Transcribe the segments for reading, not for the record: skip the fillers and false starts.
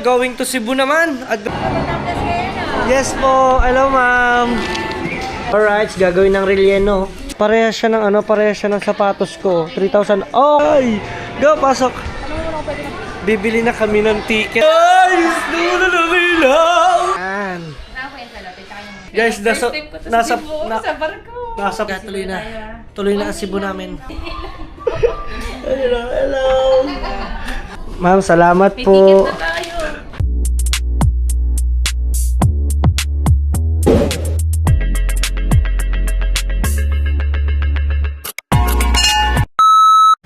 going to Cebu naman. Yes po. Hello, ma'am. Alright, gagawin ng relleno. Parehas siya ng parehas siya ng sapatos ko. 3,000. Oh, ay! Go, pasok. Bibili na kami ng ticket. Ay! Gusto na ilaw! Guys, nasa tuloy na. Tuloy na ang Cebu namin. Hello. Ma'am, salamat po.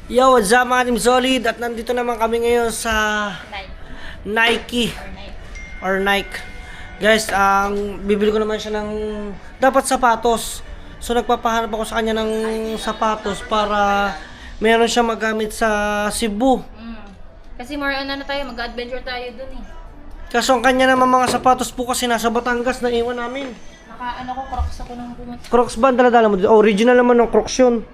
Yo, what's up mga Team Solid? At nandito naman kami ngayon sa Nike or Nike. Guys, bibili ko naman siya ng dapat sapatos. So nagpapahanap ako sa kanya ng sapatos para meron siya magamit sa Cebu. Kasi more on tayo, mag-adventure tayo dun eh. Kaso ang kanya naman mga sapatos po kasi nasa Batangas na iwan namin. Crocs ako nung pumunta. Crocs ba? Dala-dala mo dito? Original naman ng Crocs yun.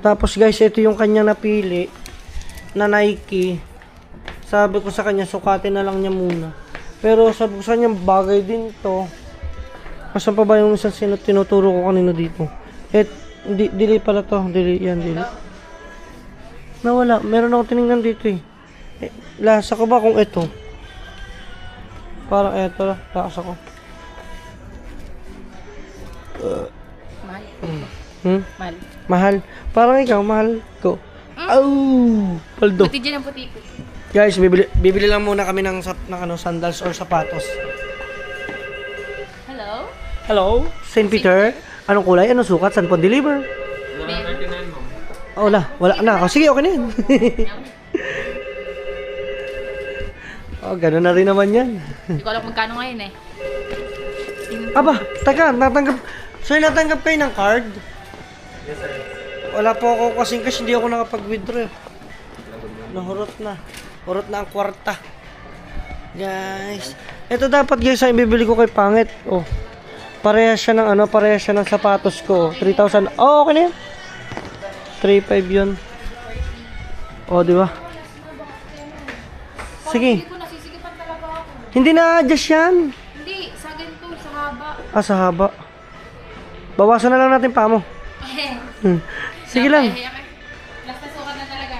Tapos guys, ito yung kanya napili na Nike. Sabi ko sa kanya, sukatin na lang niya muna. Pero sabi ko sa kanya, bagay din to. Kasan pa ba yung isang tinuturo ko kanino dito? Dili pala to. Dili. Nawala. Meron ako tinignan dito eh. Lasa ko ba kung ito? Parang ito. Lasa ko. Mahal. Parang ikaw, mahal ko. Paldo. Puti dyan ang puti ko. Guys, bibili lang muna kami ng sandals or sapatos. Hello? St. Peter? Anong kulay? Anong sukat? Saan po deliver? Wala na. Sige, okay na yan. Gano'n na rin naman yan. Hindi ko alam magkano ngayon eh. Aba, natanggap. Sir, natanggap kayo ng card? Yes, sir. Wala po ako kasi hindi ako nakapag-withdraw. Nahurot na. Hurot na ang kwarta. Guys. Ito dapat guys ang ibibili ko kay Pangit. Parehas siya ng sapatos ko. 3,000. Okay na yan. 3,500 yun. Di ba? Sige. Hindi ko nasisikipan talaga ako. Hindi na adjust yan. Hindi, sa ganito, sa haba. Sa haba. Bawasan na lang natin pa mo. Sige lang. Basta sukat na talaga.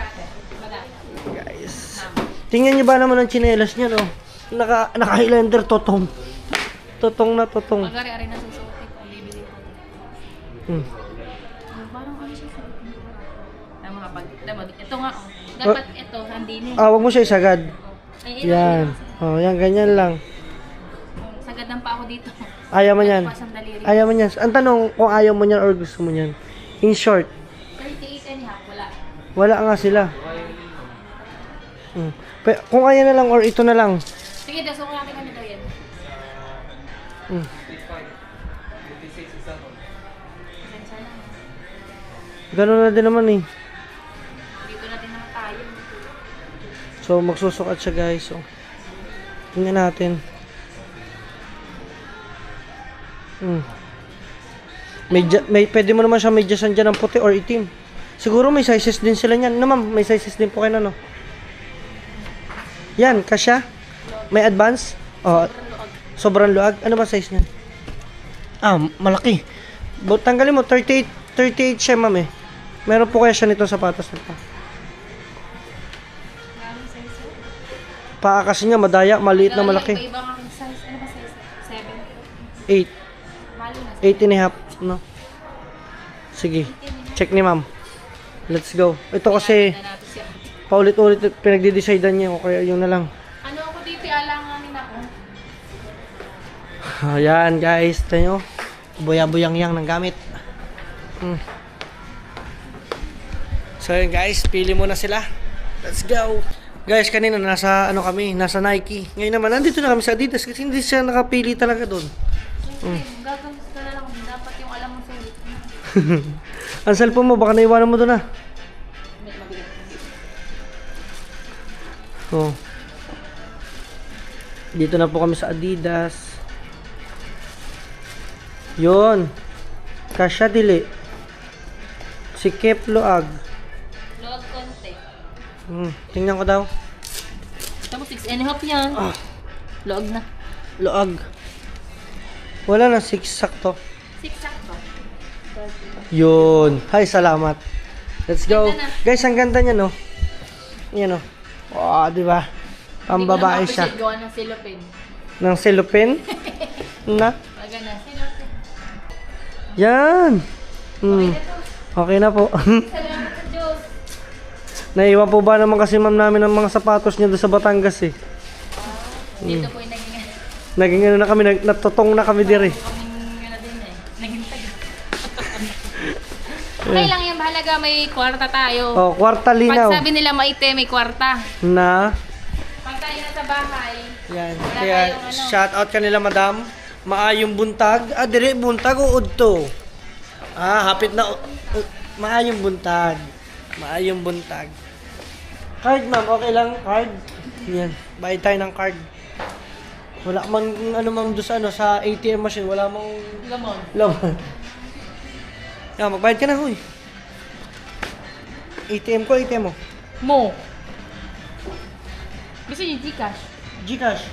Guys. Tingnan niyo ba naman ang tsinelas niya, no? Naka-Highlander totong. Totong na totong. Magari-ari na susuotin kung bibili ko. Parang ano siya sa ito nga, dapat ito, handinin. Wag mo siya isagad. Yan. Yan, ganyan lang. Sagad ng pa ako dito. Ayaw mo yan. Ang tanong kung ayaw mo yan or gusto mo yan. In short. 38 and half, wala. Wala nga sila. Kung ayaw na lang or ito na lang. Sige, daso ko natin kami yan. Ganun na din naman eh. Dito natin naman tayo. So magsusukat siya guys. Tingnan natin. Pwede mo naman siya may dyasan dyan ng puti or itim. Siguro may sizes din sila niyan. Ma'am, may sizes din po kayo na, no? Yan, kasya. May advance. Sobrang luag. Ano ba size niyan? Malaki. Tanggalin mo, 38 siya, ma'am eh. Meron po kaya siya nitong sapatos na pa. Paa kasi nga, madaya, maliit na malaki. Iba-ibang size. Ano ba size? 7? 8 and a half, no? Sige, check ni ma'am. Let's go. Ito kasi, paulit-ulit pinagdi-decidean niya ko, kaya yun na lang. Ano ako dito, alanganin ako. Ayan guys, tayo. Buya-buyang-yang ng gamit. So yun guys, pili muna sila. Let's go. Guys, kanina nasa nasa Nike. Ngayon naman nandito na kami sa Adidas kasi hindi siya nakapili talaga doon. Gagawin ka na lang, dapat yung alam mo sa'yo. Ang cellphone mo, baka naiwanan mo doon Dito na po kami sa Adidas. Yun. Kasya dili. Sikip luag. Luag konti. Tingnan ko daw. Tapos 6 and a half yan. Ah, Loog na. luag. Wala na, 6 sakto. 6 sakto. Yun. Hi, salamat. Let's go. Ganda na. Guys, ang ganda niya, no? Yan, no? Wow, di ba? Pambabae siya. Gawa ng silopin. Ng cellophane. Na? Baga na, silopin. Yan. Hmm. Okay na po. Salamat sa Diyos. Naiwan po ba naman kasi ma'am namin ang mga sapatos niya doon sa Batangas eh. Dito po yung Naging ano na kami, natutong na kami dire. kaming ano din eh. Naging taga. Okay lang yan, bahalaga may kwarta tayo. Oh, kwarta Pag linaw. sabi nila maite, may kwarta. Na. Pag tayo na sa bahay, Yan. Wala Kaya tayong ano. shout out kanila madam. Maayong buntag. Ah, dire buntag o udto. Ah, hapit na. Maayong buntag. Maayong buntag. Card ma'am, okay lang card. Yan. Bayad tayo ng card. Wala mang ano mang doon sa ano sa ATM machine, wala mang lamon. laman. Yan, magbayad ka na, huy. ATM ko, ATM mo. Mo. Gusto niyo Gcash? Gcash.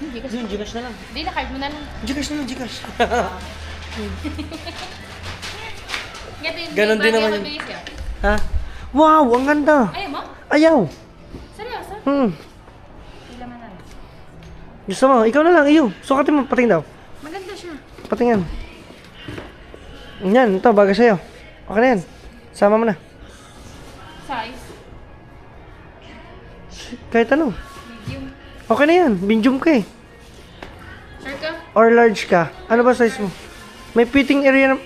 Gcash. Yun, Gcash na lang. Hindi, na-card mo na lang. Gcash na lang, Gcash. Ganon din naman yun. Ha? Wow, ang ganda. Ayaw mo? Ayaw. Seryoso? Pila man na. Gusto mo, ikaw na lang, iyo. Sukatin mo, patingin daw. Maganda siya. Patingin. Yan, ito, bagay sa'yo. Okay na yan. Sama mo na. Size? Kahit ano. Medium? Okay na yan. Medium ka eh. Sure ka? Or large ka. Ano ba size mo? May fitting area na...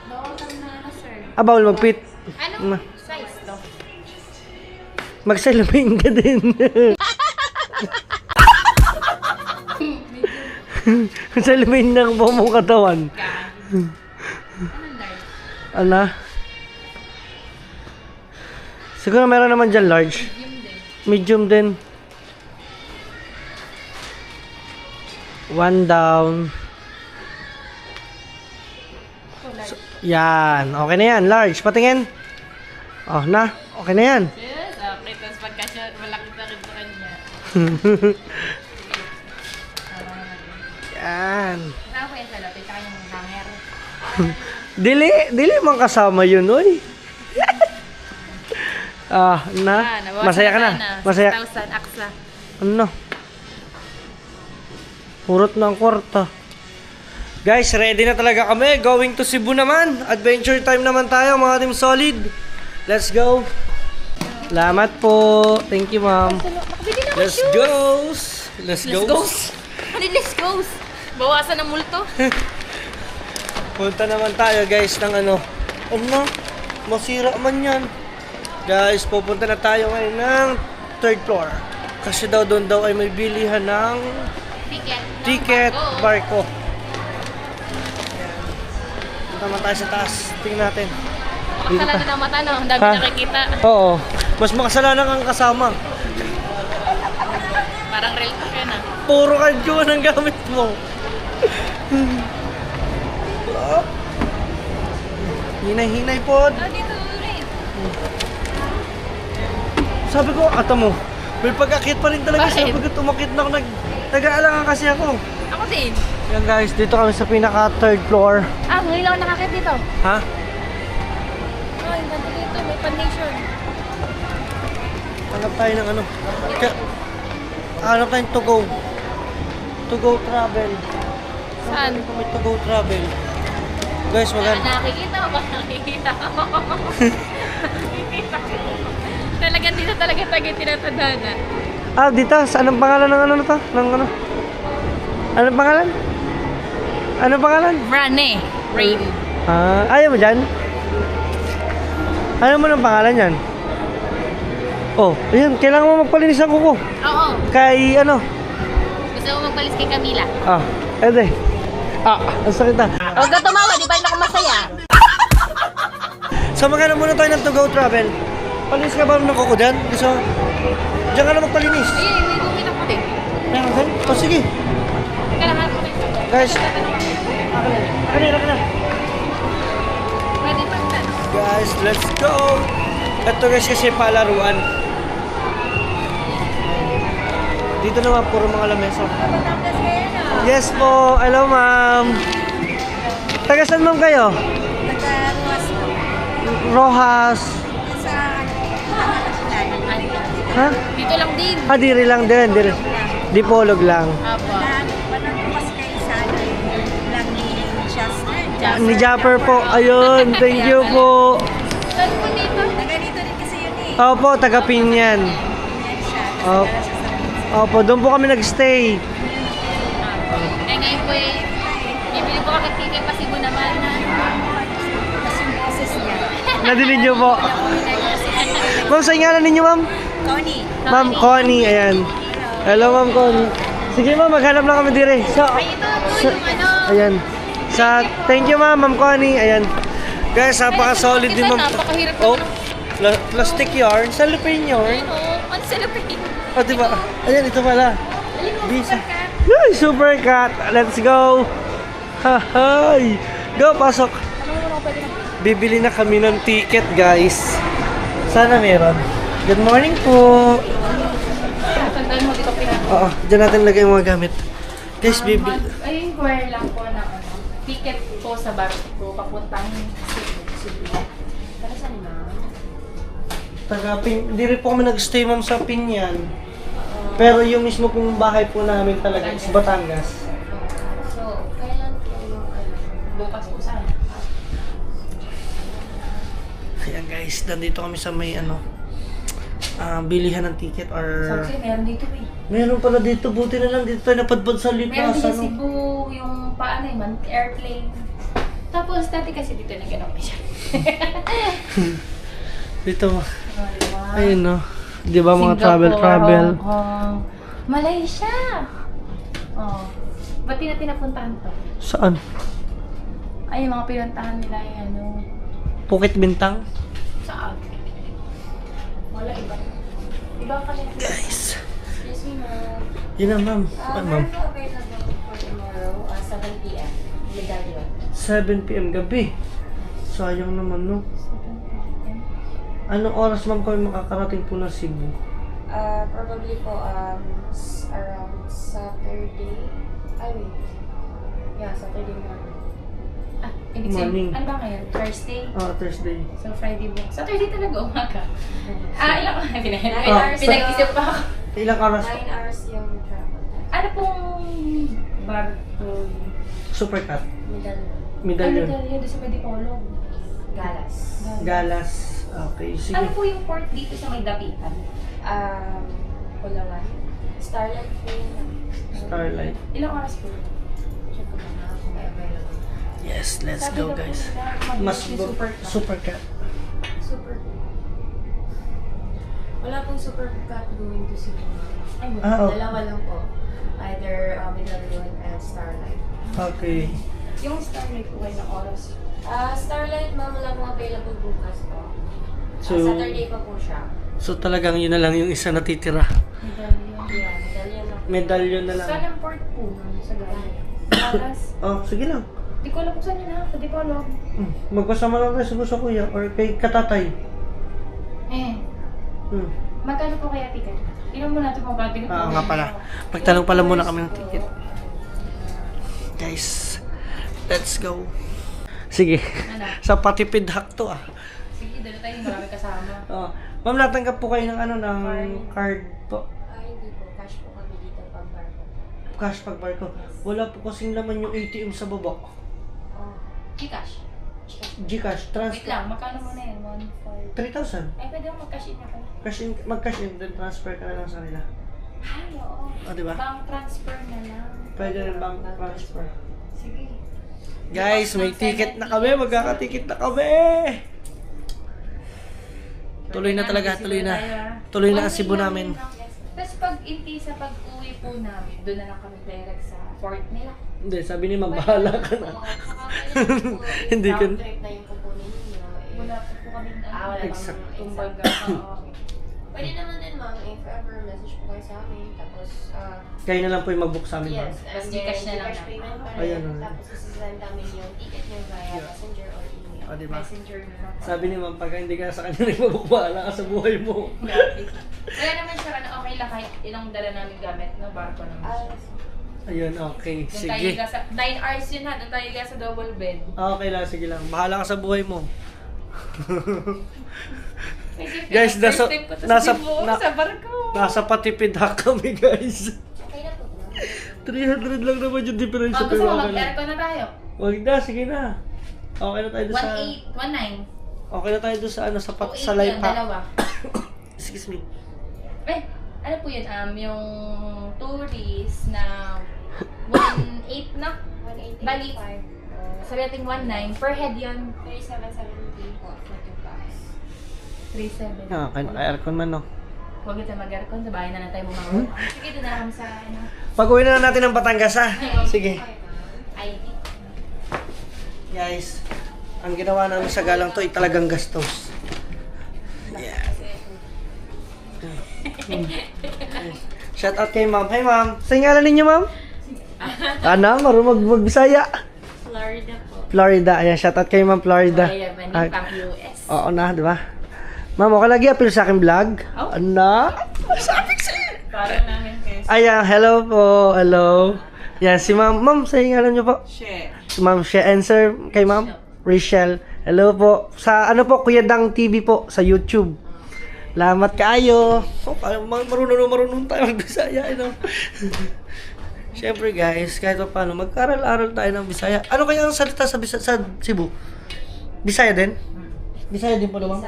Bawal ka na ano, sir. Ah, bawal mag-fit. Ano? Size to? Mag-celebrate ka din. Celebrate ng buong mong katawan. Anong large? Ano? Siguro meron naman dyan large. Medium din. Medium din. One down. Ito, large. Yan. Okay na yan. Large. Patingin. Oh, na. Okay na yan. Yes, okay. Tapos pagka siya, malaki na rin sa kanya. Yan. Saan ko yung salapit? Saka yung hanger. Dili man kasama yun, oy. Na. nabawasan Masaya ka na. Masaya. 6,000 aksa. Ano? Purot ng kwarta. Guys, ready na talaga kami. Going to Cebu naman. Adventure time naman tayo, mga team solid. Let's go. Salamat po. Thank you, ma'am. Nakabili na ako Let's shoes. go. Let's Let's go. go. Ano yung let's go? Bawasan ng multo. Punta naman tayo, guys, ng ano. Ano? Masira man yan. Guys, pupunta na tayo ngayon ng third floor. Kasi daw doon daw ay may bilihan ng ticket barko. Punta naman tayo sa taas. Tingnan natin. Makasalanan ng mata, no? Ang dami Ha? nakikita. Oo. Mas makasalanan kang kasama. Parang real talk yan, ah. Puro card ko ang gamit mo. Hinay-hinay po. Dito rin. Sabi ko, ata mo. May pag-akit pa rin talaga. Bakit? Sabi ko, tumakit na ako. Nag-aalangan kasi ako. Ako din. Yan guys, dito kami sa pinaka third floor. Ngayon ako nakakit dito. Ha? Ang ganda dito. May foundation. Hanap tayo ng ano. Hanap tayo to go. To go travel. Saan? Dito may to go travel. Guys, maganda. Nakikita mo ba? Nakikita ko. Nakikita ko. Talagang dito talaga tayo tinatadhana. Ah, dito. Anong pangalan ng ano na to? Ng ano? Anong pangalan? Anong pangalan? Rane. Rain. Ayaw mo dyan? Ayaw mo ng pangalan yan? Oh, ayan. Kailangan mo magpalinis ang kuko. Oo. Kay ano? Gusto mo magpalis kay Camila. Ede. Ang sakit na. Huwag ka tumawa, di ba rin ako masaya? So magkano muna tayo ng to go travel? Palinis ka ba ng kuko dyan? Gusto mo? Diyan ka na magpalinis. Ay, may gumit ako din. Meron din? O sige. Kailangan ko rin. Guys. Kanina. Pwede pa rin. Guys, let's go! Ito guys kasi palaruan. Dito naman, puro mga lamesa. Yes po. Hello, ma'am. Taga saan, ma'am, kayo? Nagkaruwas po. Rojas. Sa Ha? Dito lang din. Ah, diri lang din. Dipolog lang. Apo. Panagbukas kayo sa lang ni Jasper. Ni Japper po. Ayun. Thank you po. Saan po dito? Taga dito rin kasi yun eh. Opo, taga Pinyan. Yan siya. Opo. Tapos siya sa Pinsan. Opo, doon po kami nagstay. Eh ngayon po eh, bibili po kami ticket pa Cebu naman. Tapos yung boses niya. Nadinig niyo po. Ma'am, sa ngalan ninyo, ma'am? Connie. Ma'am Connie, ayan. Hello, ma'am Connie. Sige, ma'am, maghanap lang kami dire. So, Ay, ito po yung ano. ayan. Thank you, ma'am Connie. Ayan. Guys, napaka-solid din, ma'am. Napakahirap Oh, naman. plastic yarn. Cellophane yarn. Ayun o, ang celebrate. Oh, diba? Ayan, ito pala. Alin mo, Bisa. super ka? Yay, super cat. Let's go. Hahay. Go, pasok. Ano mo pwede na? Bibili na kami ng ticket, guys. Sana meron. Good morning po. Tandaan mo dito pinaka. Oo, dyan natin lagay yung mga gamit. Guys, bibili. Ay, inquire lang po na ano. Ticket po sa barko papuntang Cebu. Para saan na? Hindi rin po kami nag-stay, ma'am, sa Pinyan. Pero yung mismo pong bahay po namin talaga is Batangas. So, kailan po yung ano? Bukas po saan? Ayan, guys, nandito kami sa may bilihan ng ticket or... Sabi meron dito eh. Meron pala dito, buti na lang dito tayo napadpad sa Meron lipas. din sa Cebu yung paano man, airplane. Tapos dati kasi dito na gano'n siya. Dito, Diba? ayun no. Di ba mga Singapore, travel? Hong Kong, Malaysia. Oh. Ba't di natin napuntahan to? Saan? Ay, yung mga pinuntahan nila yung ano. Phuket Bintang? Saan? Wala iba. Iba ka rin. Guys. Yes, we know. Yun na, ma'am. Ano, ma'am? Meron po available for tomorrow, 7 p.m. Medallion. 7 p.m. gabi. Sayang naman, no? 7 p.m. Anong oras, ma'am, kami makakarating po ng Cebu? Probably po around Saturday. Ay, wait. Yeah, Saturday morning. Ah, ibig Morning. sabihin, ano ba ngayon? Thursday? Thursday. So, Friday bukas. Saturday talaga, umaga. Ilang Ah, pinag-isip pa ako. Ilang oras? 9 hours yung travel time. Ano pong barko? Supercat. Medallion. Medallion. Ano doon sa Medipolo? Galas. Galas. Okay, sige. Ano po yung port dito sa may Dapitan? Pulawan. Starlight po yun. Starlight. Ilang oras po? Check ko na kung may available. Yes, let's Sabi go, daw po guys. nila, Mas super Supercat. Super. Wala pong super cut going to Cebu. Ay, Ah, okay. Dalawa lang po. Either Medallion and Starlight. Okay. yung Starlight po ay ng oras. Starlight, ma'am, wala pong available bukas po. So, Saturday pa po siya. so talagang yun na lang yung isa natitira. Medallion. Yeah, Medallion lang. Medallion na lang. Saan ang port po sa Galas? Galas? Oh, sige lang. Di ko alam kung saan yun ha, sa Dipolo. Magpasama lang tayo siguro sa kuya or kay katatay. Magkano po kaya ticket? Tingnan mo natin kung magkano ticket. Nga pala. Magtanong pala muna kami ng ticket. Guys, let's go. Sige. Ano? Sa patipid hack to ah. Sige, dala tayo, marami kasama. Ma'am, natanggap po kayo ng ng card po. Hindi po. Cash po kami dito pag barko. Cash pag barko. Wala po kasing laman yung ATM sa baba. Gcash. Gcash, Wait transfer. lang, magkano mo na yun? 1, 4. 3,000. Ay, pwede mo mag-cash in na pala. Mag-cash in, then transfer ka na lang sa kanila. Ay, oo. Diba? Bank transfer na lang. Pwede rin bank transfer. Sige. Guys, may ticket na kami. Magkakaticket na kami. Tuloy na talaga, tuloy na. Tuloy na ang Cebu namin. Tapos pag sa pag-uwi po namin, doon na lang kami direct sa port nila. Hindi, sabi ni ma'am, bahala ka na. Hindi ka Round trip na yung kukunin niyo. Wala po kami na. Wala Exact. pang Kumbaga, Pwede naman din, ma'am, if ever message po kayo sa amin. Tapos, Kayo na lang po yung mag-book sa amin, ma'am. yes, Mas and then Gcash na lang Gcash na. payment pa Ayan, rin. ayan. Tapos, isasend namin yung ticket niyo via messenger or email. O, diba? Messenger na lang. Sabi ni ma'am, pag hindi ka sa kanya nagpapakala ka sa buhay mo. Grabe. Kaya naman siya, okay lang kahit ilang dala namin gamit, no? Barko naman siya. Ayun, okay. Doon tayo Sige. higa sa, 9 hours yun ha, doon tayo higa sa double bed. Okay lang, sige lang. Bahala ka sa buhay mo. Kasi Guys, first nasa- time ko to nasa- sa Cebu, na- sa barko. Nasa patipid hack kami, guys. Okay na po. 300 lang naman yung difference. Oh, gusto mo mag-aircon na tayo? Wag na, sige na. Okay na tayo doon sa... 1.8, 1.9. Okay na tayo doon sa ano, sa, Oh, sa 8 life yun, hack. dalawa. Excuse me. Ano po yun, yung tourist na 1.8 na? 185. Bali, sabi natin 1.9, per head yun. 3770 po for 2 bucks. 3.7. Okay, naka-aircon man, no? Huwag kita mag-aircon, sa bahay na lang tayo mamawag. Sige, doon na lang kami sa ano, Pag-uwi na natin ng Batangas, ha? Sige. ID. Guys, ang ginawa namin sa galang to ay talagang gastos. Yeah. Shout out kay ma'am. Hi ma'am. Sa ngalan ninyo ma'am? Ano? Marunong magbisaya. Florida po. Florida. Ayan, shout out kay ma'am Florida. Kaya ba Ah, ni pang US? Oo na, di ba? Ma'am, okay lagi appeal sa aking vlog. Oh. Ano? Sabi ko sa'yo. Parang namin kayo. Ayan, hello po. Hello. Yan, si ma'am. Ma'am, sa ngalan nyo po? Si ma'am She. And sir, kay ma'am? Rachel. Hello po. Sa ano po, Kuya Dang TV po, sa YouTube. Salamat kaayo. Oh, marunong tayo mag-Bisaya. You know? Siyempre guys, kahit pa paano, mag-aral-aral tayo ng Bisaya. Ano kaya ang salita sa, sa Cebu? Bisaya din? Bisaya din po naman?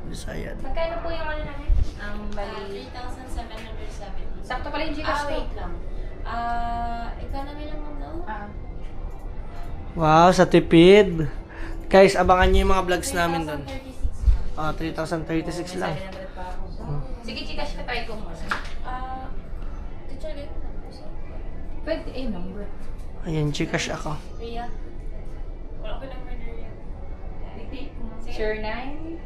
Bisaya din. Magkano po yung ano namin? Ang bali. 3,770. Sakto pala yung Gcash ko. Wait lang. Economy lang mo daw. Wow, sa tipid. Guys, abangan nyo yung mga vlogs namin doon. 3,036 lang. Sige, Gcash ka, try ko mo. Teacher, get na po siya. Pwede, number. Ayan, Gcash ako. Ria. Wala ko number na Ria. Sure 9,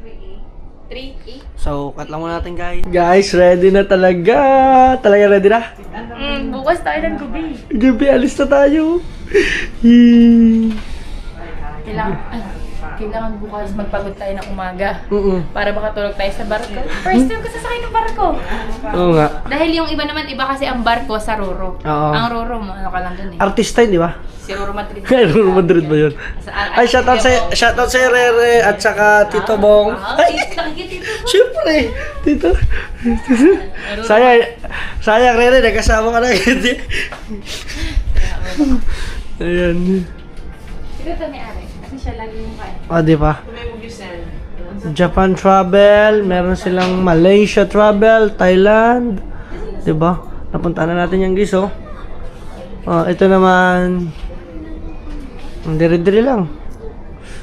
3, 8. So, cut lang muna natin guys. Guys, ready na talaga. Talaga ready na? Bukas tayo ng gabi. Gabi, alis na tayo. Kailangan bukas magpagod tayo ng umaga. Mm-mm. Para makatulog tayo sa barko. First time ko sasakay ng barko. Oo nga. Dahil yung iba naman, iba kasi ang barko sa Roro. Oo. Ang Roro, ano ka lang dun eh. Artista yun, di ba? Si Roro Madrid. Kaya Real Madrid ba yun? Ay, shoutout sa Rere at saka Tito Bong. Ay, syempre, Tito. Sayang Rere, nagkasama ka na. Hindi. Ayan. Siguro ito may ari. Kasi siya lagi yung kain. Di ba? Japan travel, meron silang Malaysia travel, Thailand. Di ba? Napunta na natin yung guys, oh. Ito naman, dire-dire lang.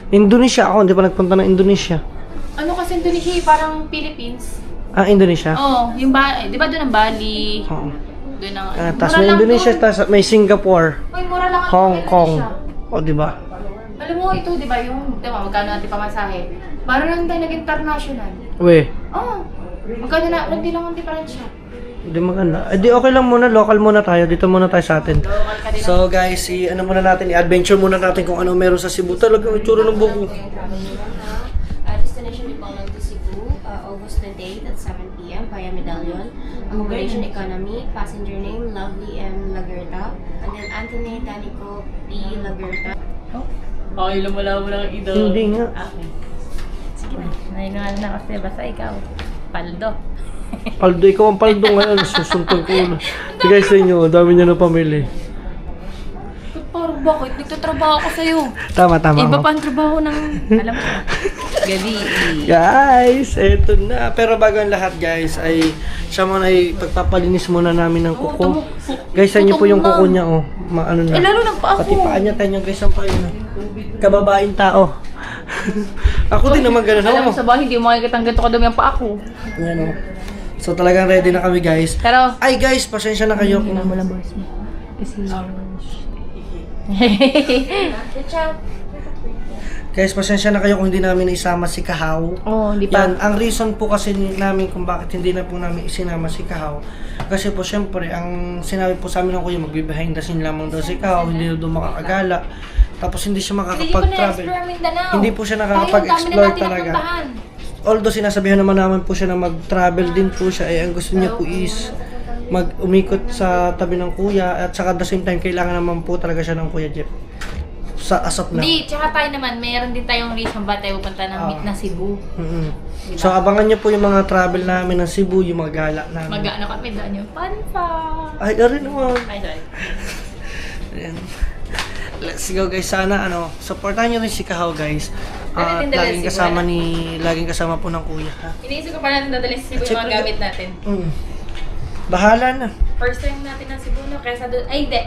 Indonesia ako, hindi pa nagpunta ng Indonesia. Ano kasi Indonesia eh, parang Philippines. Indonesia? Oo, yung di ba doon ang Bali? Oo. Doon ang Tapos mura may lang Indonesia, doon. tapos may Singapore, Uy, mura lang ang Hong Kong. Indonesia. Di ba? Alam mo ito, di ba, yung, di ba, magkano natin pamasahe? Parang lang tayo nag-international. We, Oo. Magkano na, hindi lang ang diferensya. hindi maganda. Di okay lang muna, local muna tayo. Dito muna tayo sa atin. Local ka din. So guys, ano muna natin, i-adventure muna natin kung ano meron sa Cebu. Talagang itsura ng buko. Destination Ipolong to Cebu, August 28 at 7 p.m. via Medallion. Accommodation economy, passenger name, Lovely M. Lagerta. And then Anthony Danico P. Lagerta. Okay, lumula mo lang ang idol. Hindi nga. Okay. Sige na. Nahingaan na kasi, basta ikaw. Paldo. Paldo, ikaw ang paldo ngayon. Susuntong ko na. Di guys sa inyo, dami niya na pamili. Parang bakit? Nagtatrabaho ako sa'yo. Tama. Iba ma'am. pa ang trabaho ng, alam mo, gabi. Guys, eto na. Pero bago ang lahat guys, ay siya muna ay pagpapalinis muna namin ng kuko. Guys, saan niyo po yung kuko niya, oh. Ano na. Lalo lang pa ako. Pati paa niya, tayo niya guys, ang paa niya. Kababaeng tao. Ako din naman ganun. Alam mo Oh. sa bahay, hindi mo makikita ang ganito kadumi ang paa ko. Yan, oh. So talagang ready na kami guys. Pero, Ay guys, pasensya na kayo kung... mo lang boss mo. Kasi, Guys, pasensya na kayo kung hindi namin isama si Kahaw. oh, hindi pa. Yan, ang reason po kasi namin kung bakit hindi na po namin isinama si Kahaw. Kasi po syempre, ang sinabi po sa amin ng kuya, magbe-behind the scene lamang daw si Kahaw, hindi daw makakagala. Tapos hindi siya Hindi ko makakapag-travel. na-explore Mindanao. Hindi po siya Tayo, nakakapag-explore ang dami na natin talaga. napuntahan. Although sinasabihan naman naman po siya na mag-travel din po siya, ang gusto niya po is umikot sa tabi ng kuya at saka at the same time kailangan naman po talaga siya ng Kuya Jeff. Sa asap na. Hindi, tsaka tayo naman, mayroon din tayong reason ba tayo pupunta ng meet na Cebu. So abangan niyo po yung mga travel namin ng Cebu, yung mga gala namin. Mag-ano kami doon yung panpa. Ay, rin naman. Ay, sorry. Ayan. Let's go guys. Sana supportahan niyo rin si Kahaw guys. Ano din dala Laging si kasama Kuya? laging kasama po ng kuya. Ha? Iniisip ko pa natin dadalhin sa Cebu yung mga gamit natin. Bahala na. First time natin ng Cebu, no? Kesa doon, ay hindi.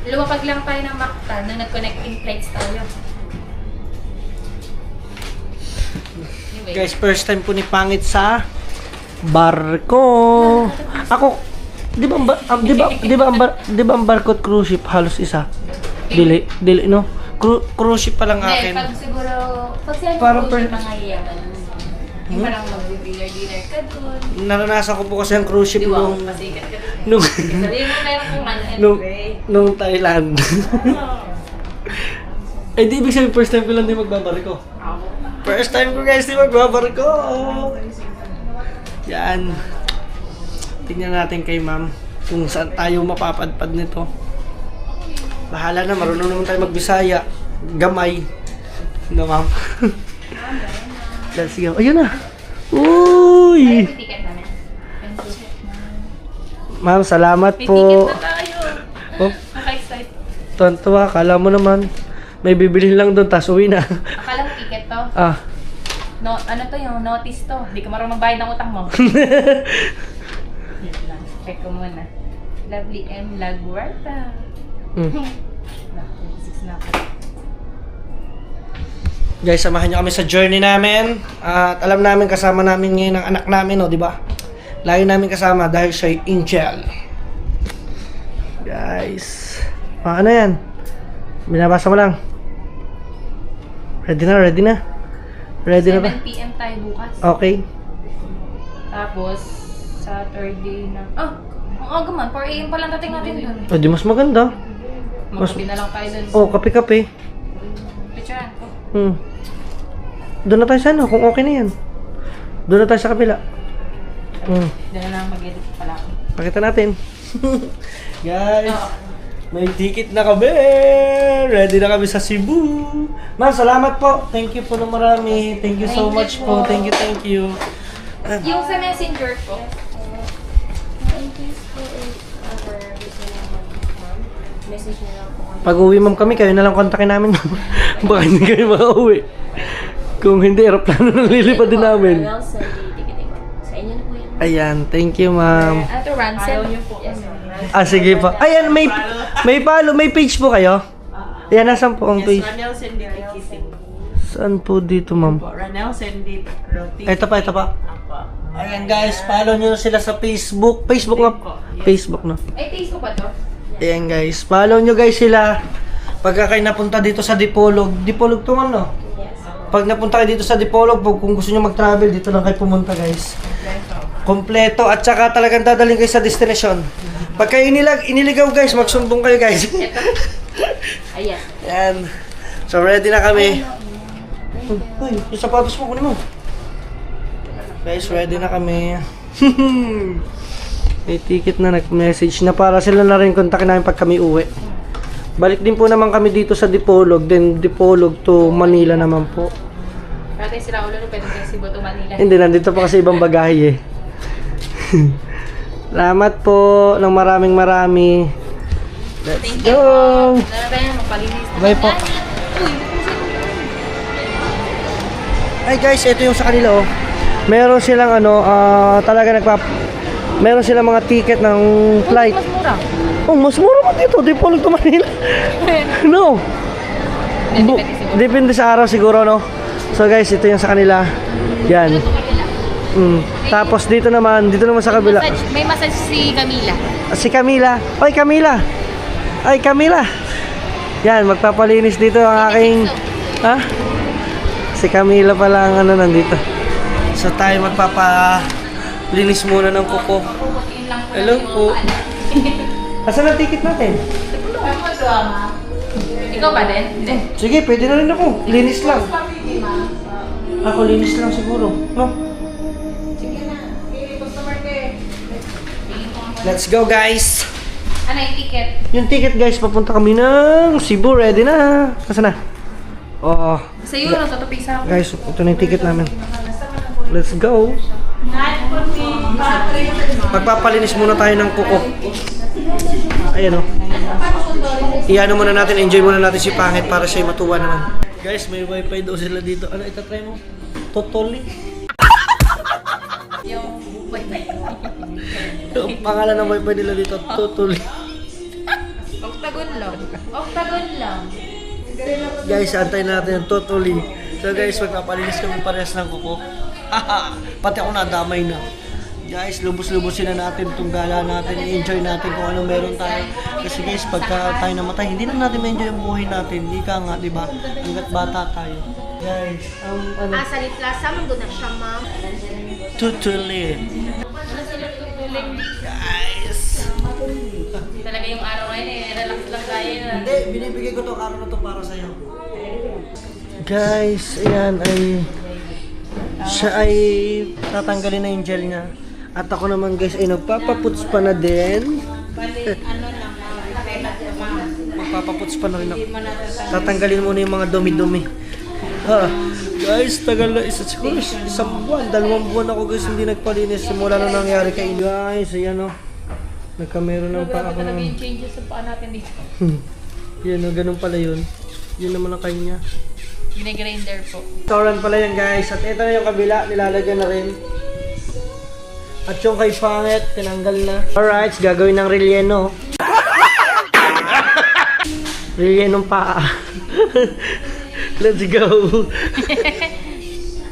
Lumapag lang tayo ng Mactan nung nag-connecting flights tayo. Anyway. Guys, first time po ni Pangit sa barko. Ako, di ba ang barko at cruise ship halos isa? Dili, no? Cruise ship pa lang Hindi, akin. pag siguro, pag siya Parang yung mga yaman, yung parang mag-dinner ka doon. Naranasan ko po kasi ang cruise ship Di ba? nung Masikat ka doon. nung Sabihin mo meron kung ano, nung, anyway. nung Thailand. Eh di ibig sabihin first time ko lang din magbabarko. First time ko guys di magbabarko. Yan. Tingnan natin kay ma'am kung saan tayo mapapadpad nito. Bahala na, marunong naman tayo magbisaya. Gamay. No ma'am? Let's go. Ayun na. Ay, Uy! may ticket namin. Ma'am, salamat May po. ticket na tayo. Oh, Naka-excite. tuwan-tuwa. Kala mo naman. May bibilhin lang doon, tas uwi na. Akala mo ticket to? Ah. No, ano to yung notice to? Hindi ka marunong magbayad ng utang mo. Wait lang. Check ko muna. Lovely M. Laguarta. Naku, 6 na ako. Guys, samahan niyo kami sa journey namin. At alam namin kasama namin ngayon ang anak namin, no, di ba? Lagi namin kasama dahil siya Angel. Guys. Ano yan? Binabasa mo lang. Ready na, ready na. Ready na ba? 7 PM tayo bukas. Okay. Tapos, Saturday na... Ah! Ang aga man, 4 AM pa lang dating natin doon. O, di mas maganda. Magkabi na lang tayo doon. Oh, kape-kape. Picturean ko. Doon na tayo sa ano, kung okay na yan. Doon na tayo sa kabila. Doon na lang mag-edit pala ako. Pakita natin. Guys, Oo. may ticket na kami. Ready na kami sa Cebu. Ma'am, salamat po. Thank you po na marami. Thank you so Thank you much po. po. Thank you. Yung sa messenger ko, In case po ever gusto niyo ma'am, message niyo lang po kami. Pag uwi ma'am kami, kayo na lang kontakin namin. Baka hindi kayo makauwi. Kung hindi, aeroplano na lilipad din namin. Well, sa ticket ko. Sa inyo na po yan. Ayan, thank you ma'am. ano to, Rancel? Yes. Sige po. Ayan, may follow, may page po kayo? Ayan, nasan po ang page? Ranel Cindy Kikiting. Saan po dito ma'am? Ranel Cindy Roti. Ito pa. Ayan guys, follow nyo sila sa Facebook. Facebook na. Facebook na. Ay, Facebook ba to? Ayan guys, follow nyo guys sila. Pagka kayo napunta dito sa Dipolog to ano? Pag napunta kayo dito sa Dipolog, kung gusto nyo mag-travel, dito lang kayo pumunta guys. Kompleto at saka talagang dadalhin kayo sa destination. Pag kayo iniligaw guys, magsumbong kayo guys. Ito. Ayan. Ayan. So ready na kami. Uy, yung sapatos mo, kunin mo. Guys, ready na kami. May ticket na nag-message na para sila na rin kontakin namin pag kami uwi. Balik din po naman kami dito sa Dipolog, then Dipolog to Manila naman po. Dati sila ulo, pwede tayo Cebu to Manila. Hindi, nandito pa kasi ibang bagahe eh. Salamat po ng marami. Let's Thank you go! po. Dala tayo, magpalinis. Bye po. Ay guys, ito yung sa kanila oh. Meron silang meron silang mga ticket ng flight. Mas mura. Oh, mas mura man dito, Dipolog to Manila. No. Depende siguro. Depende sa araw siguro, no? So guys, ito yung sa kanila. Yan. Tapos dito naman sa kabila. May massage si Camila. Si Camila. Oy, Camila. Ay, Camila. Yan, magpapalinis dito ang aking... Ha? Si Camila pala ang nandito. So tayo magpapalinis muna ng kuko. Hello po. Asan ang ticket natin? Ikaw ba din? Hindi. Sige, pwede na rin ako. Linis lang. Ako linis lang siguro. No? Let's go, guys! Ano yung ticket? Yung ticket, guys, papunta kami ng Cebu. Ready na. Nasaan na? Oo. Sa iyo, natutupig sa ako. Guys, ito na yung ticket namin. Let's go. Magpapalinis muna tayo ng kuko. Ayan o. Iyan muna natin, enjoy muna natin si Pangit para siya matuwa naman. Guys, may wifi daw sila dito. Ano, itatry mo? Totally. Yung wifi. Ang pangalan ng wifi nila dito, Totally. Octagon lang. Octagon lang. Guys, antayin natin yung Totally. So guys, magpapalinis kami parehas ng kuko. Pati ako nadamay na. Guys, lubos-lubosin na natin itong gala natin, i-enjoy natin kung ano meron tayo. Kasi guys, pagka tayo namatay, hindi na natin ma-enjoy ang buhay natin. Hindi ka nga, di ba? Hanggat bata tayo. Guys, ano? Salit Plaza, manggo na siya, ma'am. Totally. Guys. Talaga yung araw ngayon eh, relax lang tayo na. Hindi, binibigay ko to araw na to para sa'yo. Guys, ayan ay... Siya ay tatanggalin na yung gel niya. At ako naman guys ay nagpapaputs pa na din. Magpapaputs pa na rin ako. Tatanggalin muna yung mga dumi-dumi. Guys, tagal na siguro isang buwan, 2 buwan ako guys hindi nagpalinis simula na nangyari kay guys. Ayan o. Nagkamero ng paa ako Talaga ng... yung changes sa paa natin dito. Yan o, ganun pala yun. Yun naman ang kanya. Ginagrinder po. Restaurant pala yan guys. At ito na yung kabila, nilalagyan na rin. At yung kay Pangit, tinanggal na. Alright, gagawin ng relleno. Rellenong paa. Let's go.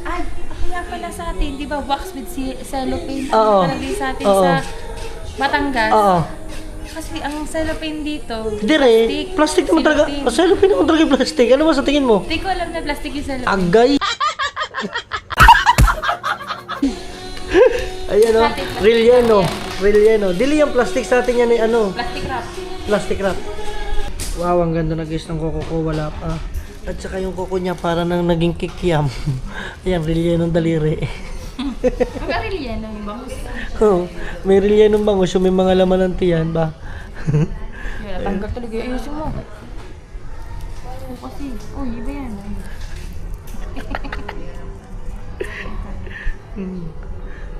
Ay, ako nga pala sa atin, di ba wax with cellophane? Oo. Talagay sa atin Oo. sa Batangas. Oo. Kasi ang cellophane dito, Dire, plastic naman talaga. Cellophane naman talaga yung plastic. Ano ba sa tingin mo? Hindi ko alam na plastic yung cellophane. Agay. Ayan o, relleno. Relleno. Dili yung plastic sa atin yan ay ano? Plastic wrap. Plastic wrap. Wow, ang ganda na guys ng kuko ko. Wala pa. At saka yung kuko niya para nang naging kikiam. Ayan, relleno ng daliri. Magkarilya na yung bangus. Oh, may relleno ng bangus. Yung may mga laman ng tiyan ba? Wala, tanggal talaga. Ayusin mo. Oo kasi. Oh, iba yan.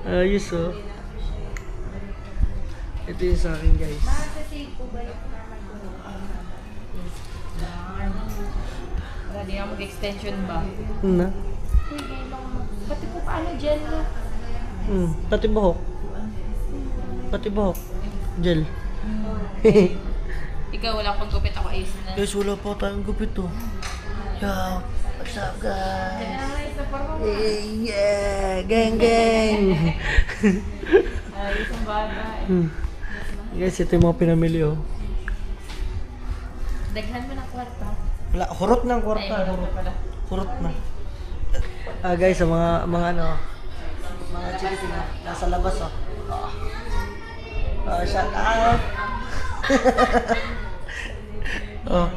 Ayos oh. Ito yung sa akin guys. Wala, di nga mag-extension ba? Na? Pati po paano gel na? Pati buhok. Pati buhok. Gel. Ikaw, wala pang gupit ako ayos na. Guys, wala pa tayong gupit oh. Yo, what's up guys? Yeah, gang gang. Ayos ang bagay. Guys, ito yung mga pinamili oh. Daghan mo ng kwarta. Wala, hurot ng kwarta. Ay, wala pala. Hurot na. Guys, sa mga ano, mga chikitin na nasa labas oh. Shout out. Oh.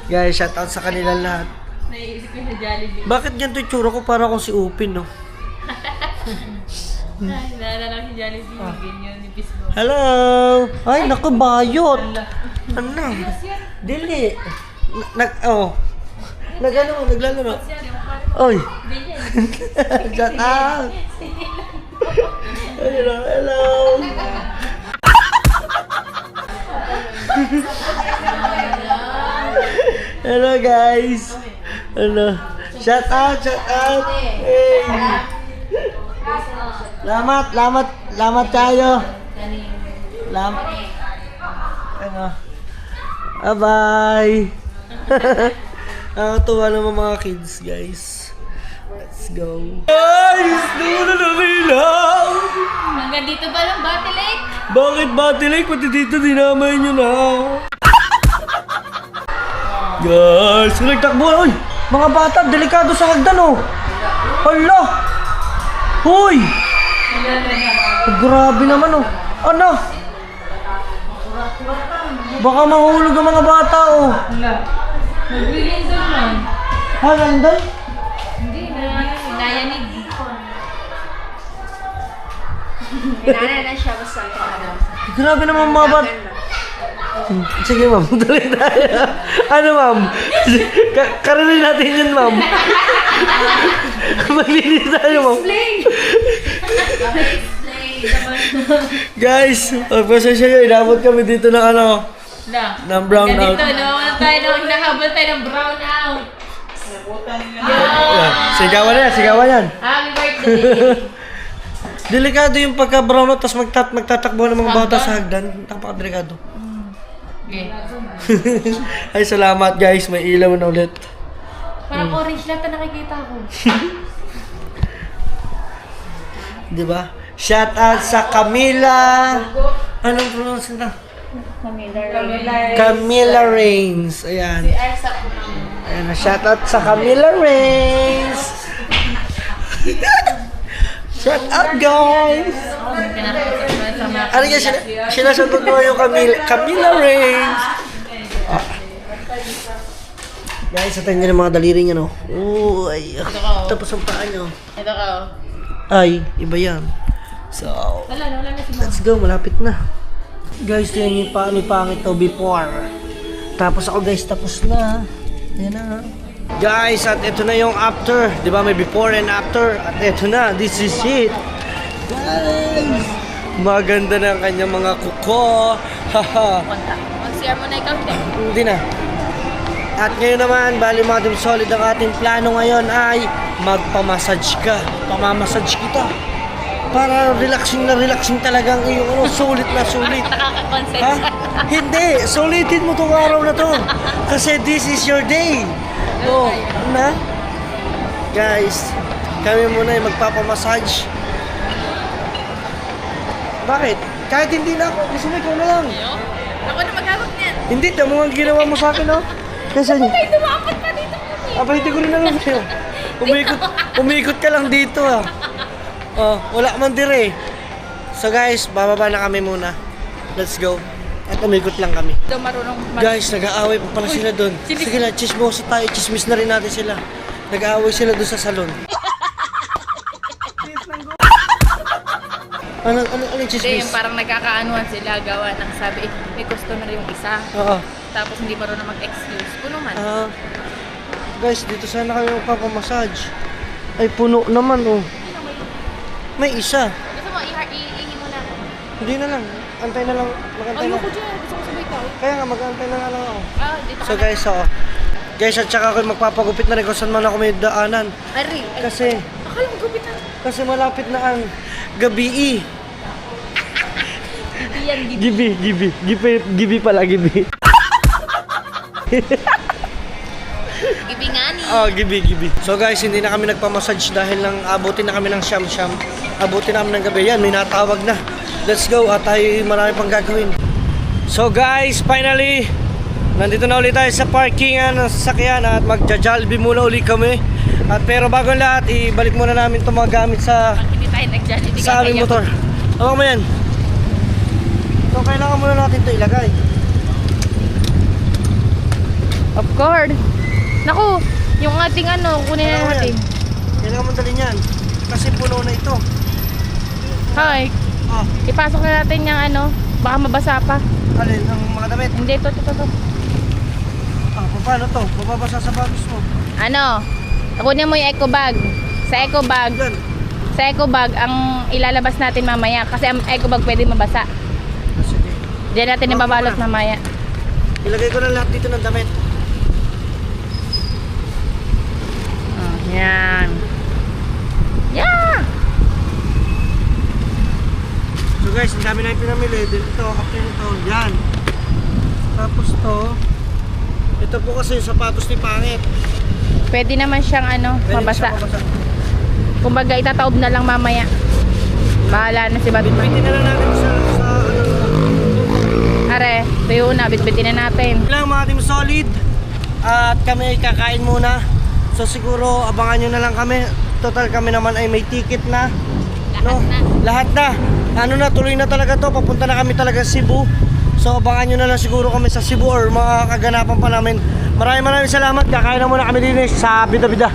Guys, shout out sa kanila lahat. Naiisip ko yung Jollibee. Bakit ganito yung tsura ko para akong si Upin, no? Ay, naalala ko si Jollibee. Ganyan yung pismo. Hello! Ay, naku, bayot! Ano? Dili! Naglalaro. Oy! Shout out! Hello, hello! Hello guys! Hello! Shout out! Shout out! Hey! Lamat tayo! Ano? Bye-bye! Nakakatuwa naman mga kids, guys. Let's go. Guys! Doon na ilaw! Hanggang dito ba lang, Battle Lake? Bakit Battle Lake? Pati dito dinamay nyo na. Guys! Nagtakbo! Uy! Mga bata, delikado sa hagdan oh! Hala! Hoy! Grabe naman oh! Ano? Baka mahulog ang mga bata, oh. Wala. Magbigay doon man. Ha, nandun? Hindi na. Nayanig. Inana na siya basta ito, Adam. Grabe naman mga bata. Sige, ma'am. Tuloy tayo. Ano, ma'am? Karinin natin yun, ma'am. Maglinis tayo, ma'am. Guys, pasensya nyo. Inabot kami dito ng ano. Ng brown out. Ganito, no? Hinahabol tayo ng brown out. Sigawan yan, sigawan yan. Happy birthday. Delikado yung pagka-brown out, tapos magtatakbo ng mga bata sa hagdan. Napaka-delikado. Okay. Ay, salamat guys. May ilaw na ulit. Parang orange lang ito nakikita ko. Di ba? Shout out sa Camila. Anong pronounce nila? Camila Reigns. Ayan. Ayan, shout out sa Camila Reigns. Shout out guys. Ano yan? Sinasagot mo yung Camila Reigns. Ah. Guys, sa tingin ng mga daliri niya, no? Uy. Tapos ang paa niyo. Ito ka. Ay, iba yan. So, Wala na si let's go. Malapit na. Guys, yan yung pangit to before. Tapos ako guys, tapos na. Ayan na. Guys, at ito na yung after. Di ba may before and after? At ito na. This is it. Guys! Maganda na ang kanyang mga kuko. Haha. Mag-share mo na ikaw, Hindi na. At ngayon naman, bali mga team solid, ang ating plano ngayon ay magpamassage ka. Pamamassage kita. Para relaxing na relaxing talagang iyong ano, sulit na sulit. Nakaka-consent. Ha? Hindi, sulitin mo tong araw na to. Kasi this is your day. Oh, na? Guys, kami muna ay magpapamassage. Bakit? Kahit hindi na ako, gusto mo ikaw na lang. Ako na maghawak niyan. Hindi, tamo ang ginawa mo sa akin, oh. Kasi, Ay, dumapat pa dito. abay, hindi ko rin alam sa'yo. Umikot ka lang dito, ah. Oh, wala man dire. So guys, bababa na kami muna. Let's go. At umikot lang kami. Ito marunong Guys, nag-aaway pa pala sila doon. Sige na, chismoso tayo. Chismis na rin natin sila. Nag-aaway sila doon sa salon. Ano Hindi, chismis? yung parang nagkakaanuhan sila gawa ng sabi, may customer yung isa. Oo. Tapos hindi marunong mag-excuse. Puno man. Guys, dito sana kami magpapamassage. Ay, puno naman, oh. May isa. Gusto mo, ihi mo na ako. Hindi na lang. Antay na lang. Magantay na. Ayoko dyan. Gusto ko sabay ikaw. Kaya nga, mag-antay na nga lang ako. Dito So guys, guys, at saka ako magpapagupit na rin kung saan man ako may daanan. Ari. Kasi, Akala mo gupit na. kasi malapit na ang gabi. Hindi yan, di Gibi pala, gibi. Gibingani. Oh, gibi. So guys, hindi na kami nagpamassage dahil lang abutin na kami ng siyam-siyam. Abutin na kami ng gabi. Yan, may natawag na. Let's go at tayo marami pang gagawin. So guys, finally, nandito na ulit tayo sa parkingan ng sasakyan at magja-Jollibee muna ulit kami. At pero bago ang lahat, ibalik muna namin itong mga gamit sa Hindi tayo nag-Jollibee. sa aming motor. Tawag mo yan. So kailangan muna natin ito ilagay. Of course. Naku, yung ating kunin na Kailangan natin. yan. Kailangan mo dalhin yan. Kasi puno na ito. Hi. Oh, Ipasok na natin yung baka mabasa pa. alin ang mga damit. Hindi, ito. Paano to? Mababasa sa bagus mo. Kunin mo yung eco bag. Sa eco bag, Yan. ang ilalabas natin mamaya. Kasi ang eco bag pwede mabasa. Sige. Diyan natin ibabalot mamaya. Ilagay ko na lahat dito ng damit. Yan. Yeah! So guys, ang dami na yung pinamili. Dito, after nito, yan. Tapos ito po kasi yung sapatos ni Pangit. Pwede naman siyang Pwede mabasa. siya mabasa. Kumbaga itataob na lang mamaya. Bahala na si Batman. Pwede na lang natin sa Are, tuyo na, bitbitin na natin. lang mga team solid. At kami ay kakain muna. So siguro abangan nyo na lang kami. Total kami naman ay may ticket na. Lahat na. Ano na, tuloy na talaga to. Papunta na kami talaga sa Cebu. So abangan nyo na lang siguro kami sa Cebu or mga kaganapan pa namin. Maraming salamat. Kakain na muna kami din sa Bida Bida.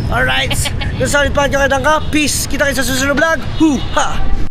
Alright. Kung sa ulit pa ka, peace. Kita kayo sa susunod vlog. Hoo-ha!